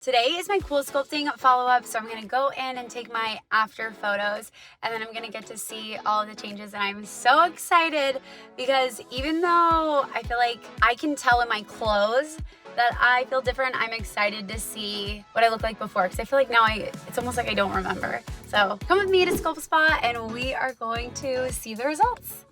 Today is my CoolSculpting follow-up, so I'm gonna go in and take my after photos, and then I'm gonna get to see all of the changes, and I'm so excited because even though I feel like I can tell in my clothes that I feel different, I'm excited to see what I look like before, because I feel like now it's almost like I don't remember. So come with me to Sculpt Spa, and we are going to see the results.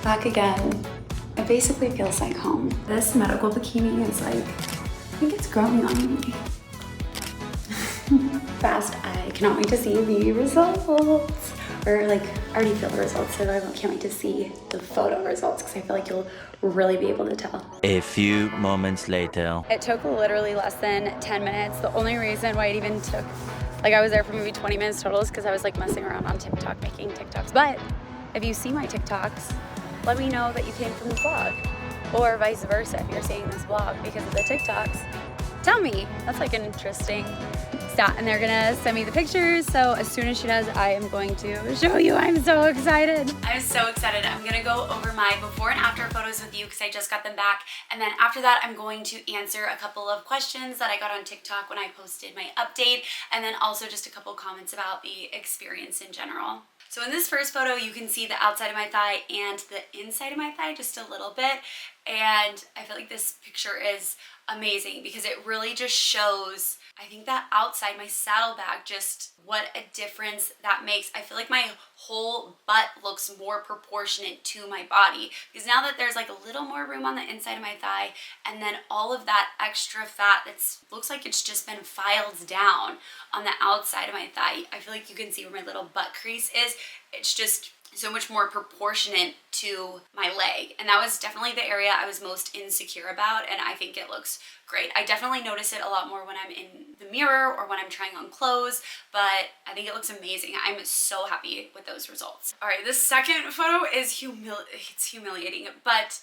Back again. It basically feels like home. This medical bikini is like, I think it's growing on me. Fast, I cannot wait to see the results. Or like, I already feel the results, so I can't wait to see the photo results because I feel like you'll really be able to tell. A few moments later. It took literally less than 10 minutes. The only reason why it even took, like I was there for maybe 20 minutes total is because I was like messing around on TikTok, making TikToks. But if you see my TikToks, let me know that you came from the vlog, or vice versa. If you're seeing this vlog because of the TikToks, tell me. That's like an interesting stat. And they're gonna send me the pictures. So as soon as she does, I am going to show you. I'm so excited. I'm so excited. I'm gonna go over my before and after photos with you because I just got them back. And then after that, I'm going to answer a couple of questions that I got on TikTok when I posted my update. And then also just a couple comments about the experience in general. So in this first photo, you can see the outside of my thigh and the inside of my thigh just a little bit. And I feel like this picture is amazing because it really just shows, I think that outside my saddlebag, just what a difference that makes. I feel like my whole butt looks more proportionate to my body because now that there's like a little more room on the inside of my thigh, and then all of that extra fat that's looks like it's just been filed down on the outside of my thigh. I feel like you can see where my little butt crease is. It's just so much more proportionate to my leg, and that was definitely the area I was most insecure about, and I think it looks great. I definitely notice it a lot more when I'm in the mirror or when I'm trying on clothes, but I think it looks amazing. I'm so happy with those results. All right, this second photo is it's humiliating, but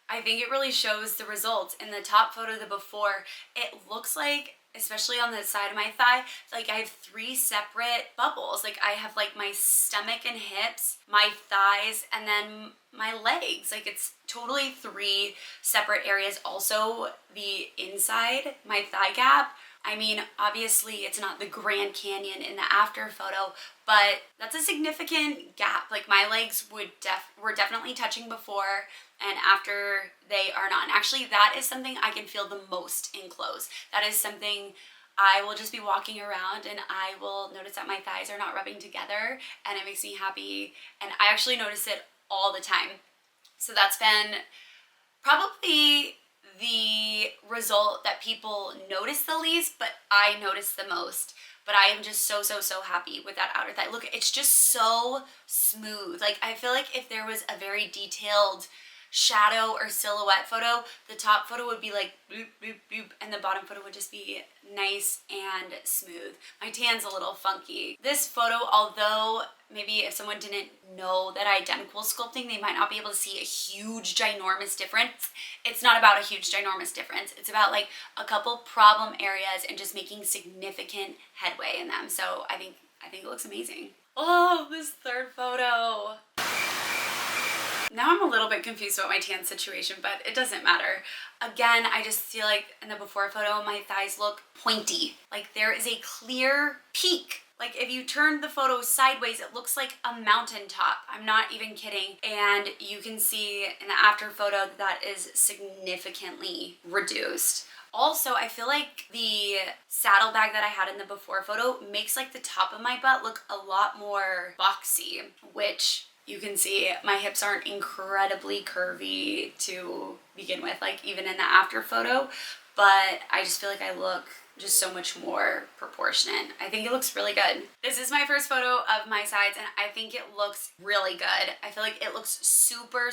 I think it really shows the results. In the top photo, the before, it looks like, especially on the side of my thigh, like I have 3 separate bubbles. Like I have like my stomach and hips, my thighs, and then my legs. Like it's totally 3 separate areas. Also the inside, my thigh gap. I mean, obviously it's not the Grand Canyon in the after photo, but that's a significant gap. Like my legs were definitely touching before, and after they are not. And actually that is something I can feel the most in clothes. That is something I will just be walking around and I will notice that my thighs are not rubbing together, and it makes me happy. And I actually notice it all the time. So that's been probably the result that people notice the least, but I notice the most. But I am just so happy with that outer thigh. Look, it's just so smooth. Like I feel like if there was a very detailed shadow or silhouette photo, the top photo would be like bloop, bloop, bloop, and the bottom photo would just be nice and smooth. My tan's a little funky. This photo, although maybe if someone didn't know that I had done CoolSculpting, they might not be able to see a huge, ginormous difference. It's not about a huge, ginormous difference. It's about like a couple problem areas and just making significant headway in them. So I think it looks amazing. Oh, this third photo. Now I'm a little bit confused about my tan situation, but it doesn't matter. Again, I just feel like in the before photo, my thighs look pointy. Like there is a clear peak. Like if you turn the photo sideways, it looks like a mountaintop. I'm not even kidding. And you can see in the after photo that is significantly reduced. Also, I feel like the saddlebag that I had in the before photo makes like the top of my butt look a lot more boxy, which you can see my hips aren't incredibly curvy to begin with, like even in the after photo, but I just feel like I look just so much more proportionate. I think it looks really good. This is my first photo of my sides, and I think it looks really good. I feel like it looks super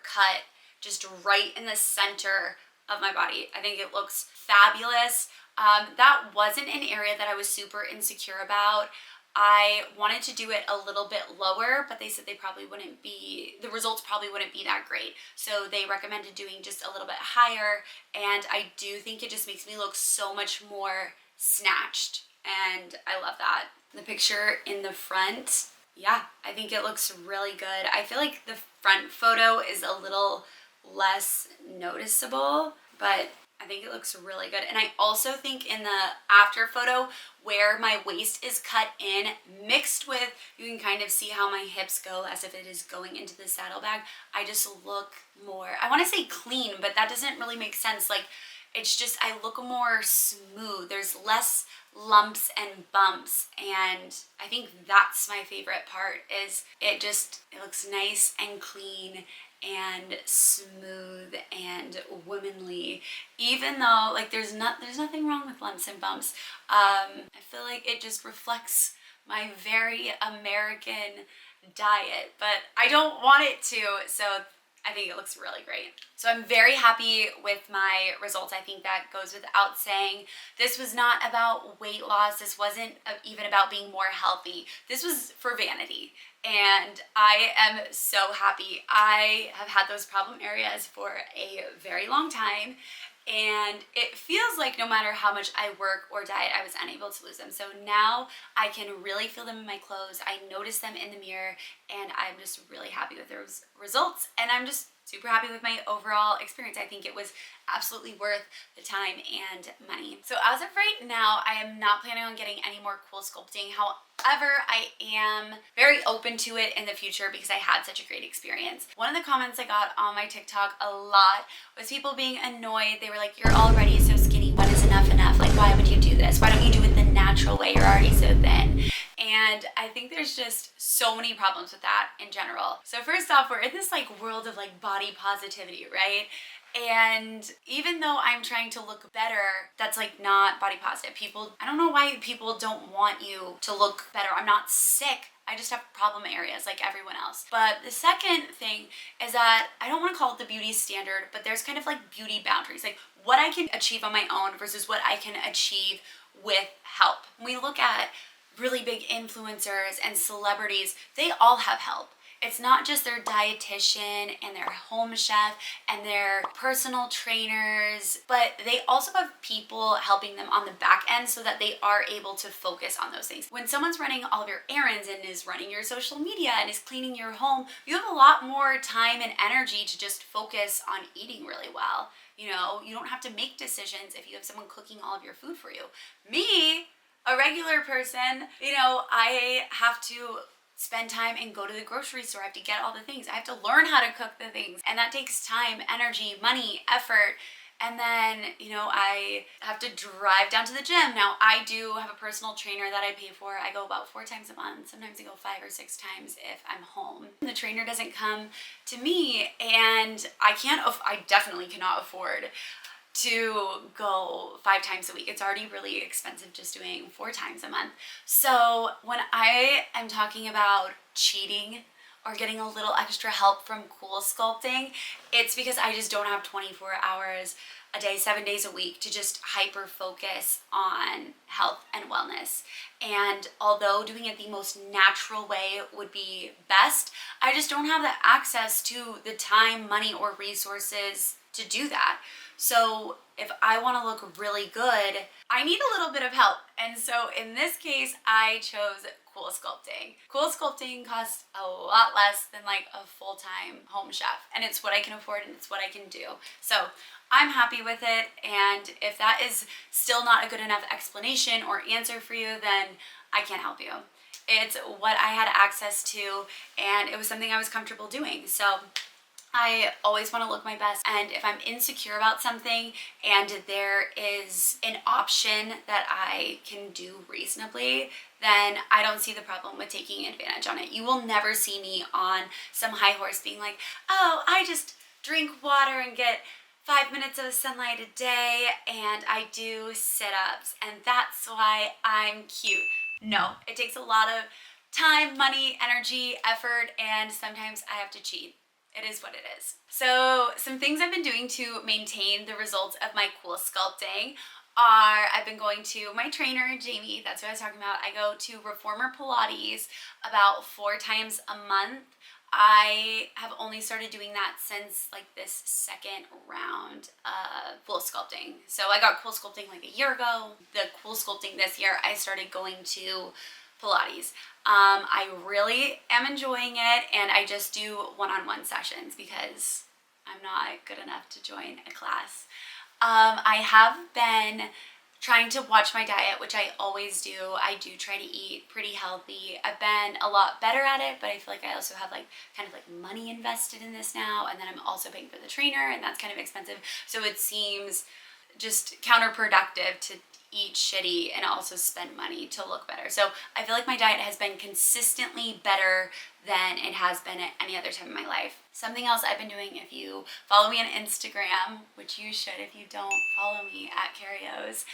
cut, just right in the center of my body. I think it looks fabulous. That wasn't an area that I was super insecure about. I wanted to do it a little bit lower, but they said the results probably wouldn't be that great. So they recommended doing just a little bit higher, and I do think it just makes me look so much more snatched, and I love that. The picture in the front, yeah, I think it looks really good. I feel like the front photo is a little less noticeable, but I think it looks really good. And I also think in the after photo where my waist is cut in, mixed with, you can kind of see how my hips go as if it is going into the saddlebag, I just look more, I want to say clean, but that doesn't really make sense. Like, it's just, I look more smooth. There's less lumps and bumps, and I think that's my favorite part, is it looks nice and clean and smooth and womanly, even though like there's nothing wrong with lumps and bumps. I feel like it just reflects my very American diet, but I don't want it to, so I think it looks really great. So I'm very happy with my results. I think that goes without saying. This was not about weight loss. This wasn't even about being more healthy. This was for vanity. And I am so happy. I have had those problem areas for a very long time. And it feels like no matter how much I work or diet, I was unable to lose them. So now I can really feel them in my clothes. I notice them in the mirror, and I'm just really happy with those results. And I'm just super happy with my overall experience. I think it was absolutely worth the time and money. So as of right now, I am not planning on getting any more CoolSculpting. However, I am very open to it in the future because I had such a great experience. One of the comments I got on my TikTok a lot was people being annoyed. They were like, you're already so skinny. When is enough enough? Like, why would you do this? Why don't you do it the natural way? You're already so thin. And I think there's just so many problems with that in general. So first off, we're in this like world of like body positivity, right? And even though I'm trying to look better, that's like not body positive. I don't know why people don't want you to look better. I'm not sick. I just have problem areas like everyone else. But the second thing is that I don't want to call it the beauty standard, but there's kind of like beauty boundaries, like what I can achieve on my own versus what I can achieve with help. When we look at really big influencers and celebrities, they all have help. It's not just their dietitian and their home chef and their personal trainers, but they also have people helping them on the back end so that they are able to focus on those things. When someone's running all of your errands and is running your social media and is cleaning your home, you have a lot more time and energy to just focus on eating really well. You know, you don't have to make decisions if you have someone cooking all of your food for you. Me, a regular person, you know, I have to spend time and go to the grocery store. I have to get all the things. I have to learn how to cook the things. And that takes time, energy, money, effort. And then, you know, I have to drive down to the gym. Now, I do have a personal trainer that I pay for. I go about 4 times a month. Sometimes I go 5 or 6 times if I'm home. The trainer doesn't come to me, and I definitely cannot afford to go 5 times a week. It's already really expensive just doing 4 times a month. So when I am talking about cheating or getting a little extra help from CoolSculpting, it's because I just don't have 24 hours a day, 7 days a week to just hyper focus on health and wellness. And although doing it the most natural way would be best, I just don't have the access to the time, money, or resources to do that. So if I want to look really good, I need a little bit of help. And so in this case, I chose CoolSculpting. CoolSculpting costs a lot less than like a full-time home chef, and it's what I can afford and it's what I can do. So I'm happy with it, and if that is still not a good enough explanation or answer for you, then I can't help you. It's what I had access to, and it was something I was comfortable doing. So I always want to look my best, and if I'm insecure about something and there is an option that I can do reasonably, then I don't see the problem with taking advantage on it. You will never see me on some high horse being like, oh, I just drink water and get 5 minutes of sunlight a day and I do sit-ups and that's why I'm cute. No, it takes a lot of time, money, energy, effort, and sometimes I have to cheat. It is what it is. So some things I've been doing to maintain the results of my CoolSculpting are, I've been going to my trainer, Jamie, that's what I was talking about. I go to Reformer Pilates about 4 times a month. I have only started doing that since like this second round of CoolSculpting. So I got CoolSculpting like a year ago. The CoolSculpting this year, I started going to Pilates. I really am enjoying it, and I just do one-on-one sessions because I'm not good enough to join a class. I have been trying to watch my diet, which I always do. I do try to eat pretty healthy. I've been a lot better at it, but I feel like I also have like kind of like money invested in this now, and then I'm also paying for the trainer, and that's kind of expensive. So it seems just counterproductive to eat shitty and also spend money to look better. So I feel like my diet has been consistently better than it has been at any other time in my life. Something else I've been doing, if you follow me on Instagram, which you should if you don't follow me at Carrios,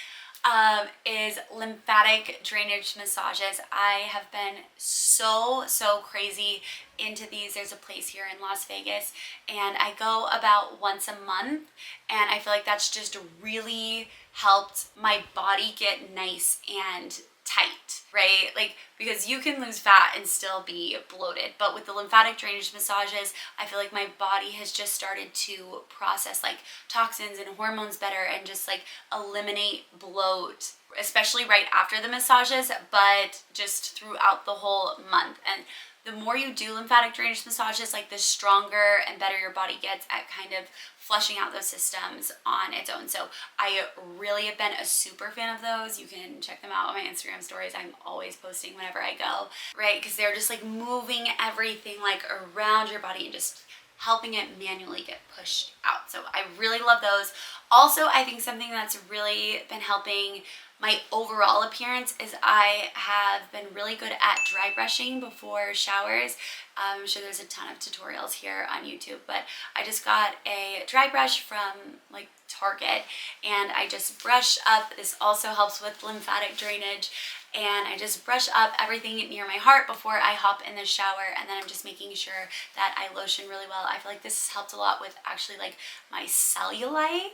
is lymphatic drainage massages. I have been so crazy into these. There's a place here in Las Vegas, and I go about once a month, and I feel like that's just really helped my body get nice and tight, right? Like, because you can lose fat and still be bloated, but with the lymphatic drainage massages, I feel like my body has just started to process like toxins and hormones better and just like eliminate bloat, especially right after the massages, but just throughout the whole month. And the more you do lymphatic drainage massages, like the stronger and better your body gets at kind of flushing out those systems on its own. So I really have been a super fan of those. You can check them out on my Instagram stories. I'm always posting whenever I go, right? Because they're just like moving everything like around your body and just helping it manually get pushed out. So I really love those. Also, I think something that's really been helping my overall appearance is I have been really good at dry brushing before showers. I'm sure there's a ton of tutorials here on YouTube, but I just got a dry brush from like Target, and I just brush up. This also helps with lymphatic drainage, and I just brush up everything near my heart before I hop in the shower, and then I'm just making sure that I lotion really well. I feel like this has helped a lot with actually like my cellulite.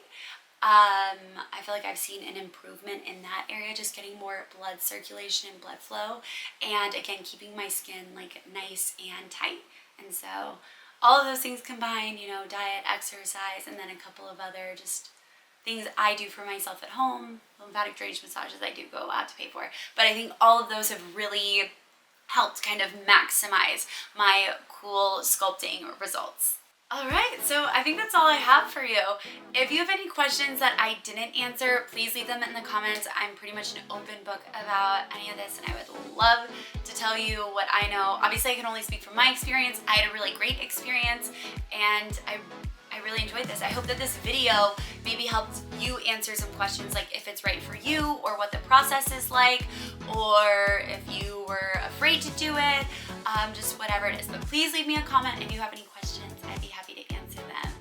I feel like I've seen an improvement in that area, just getting more blood circulation and blood flow, and again keeping my skin like nice and tight. And so all of those things combined, you know, diet, exercise, and then a couple of other just things I do for myself at home. Lymphatic drainage massages I do go out to pay for, but I think all of those have really helped kind of maximize my CoolSculpting results. All right, so I think that's all I have for you. If you have any questions that I didn't answer, please leave them in the comments. I'm pretty much an open book about any of this, and I would love to tell you what I know. Obviously, I can only speak from my experience. I had a really great experience, and I really enjoyed this. I hope that this video maybe helped you answer some questions, like if it's right for you, or what the process is like, or if you were afraid to do it, just whatever it is. But please leave me a comment if you have any questions. I'd be happy to answer them.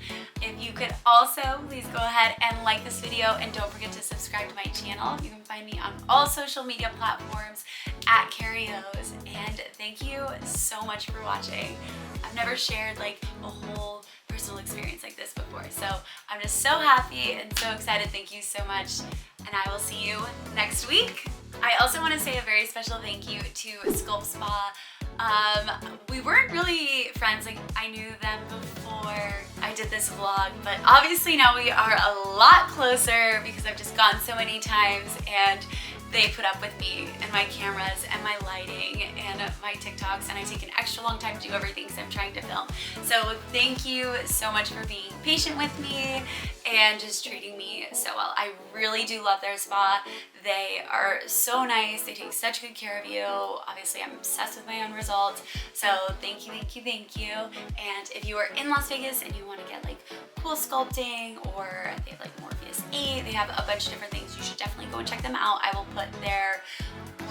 If you could also please go ahead and like this video, and don't forget to subscribe to my channel. You can find me on all social media platforms at Carrios, and thank you so much for watching. I've never shared like a whole personal experience like this before, so I'm just so happy and so excited. Thank you so much, and I will see you next week. I also want to say a very special thank you to Sculpt Spa. We weren't really friends, like I knew them before I did this vlog, but obviously now we are a lot closer because I've just gone so many times, and they put up with me and my cameras and my lighting and my TikToks, and I take an extra long time to do everything because I'm trying to film. So thank you so much for being patient with me and just treating me so well. I really do love their spa. They are so nice. They take such good care of you. Obviously, I'm obsessed with my own results. So thank you, thank you, thank you. And if you are in Las Vegas and you want to get like CoolSculpting, or they have like Morpheus 8, they have a bunch of different things. You should definitely go and check them out. I will put their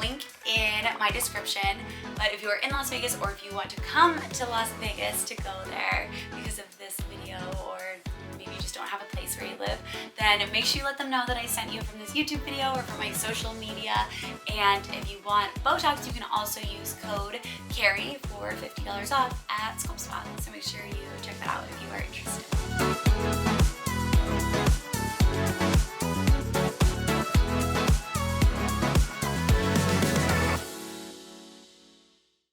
link in my description. But if you are in Las Vegas, or if you want to come to Las Vegas to go there because of this video, or maybe you just don't have a place where you live, then make sure you let them know that I sent you from this YouTube video or from my social media. And if you want Botox, you can also use code CARRY for $50 off at Sculpt Spa. So make sure you check that out if you are interested.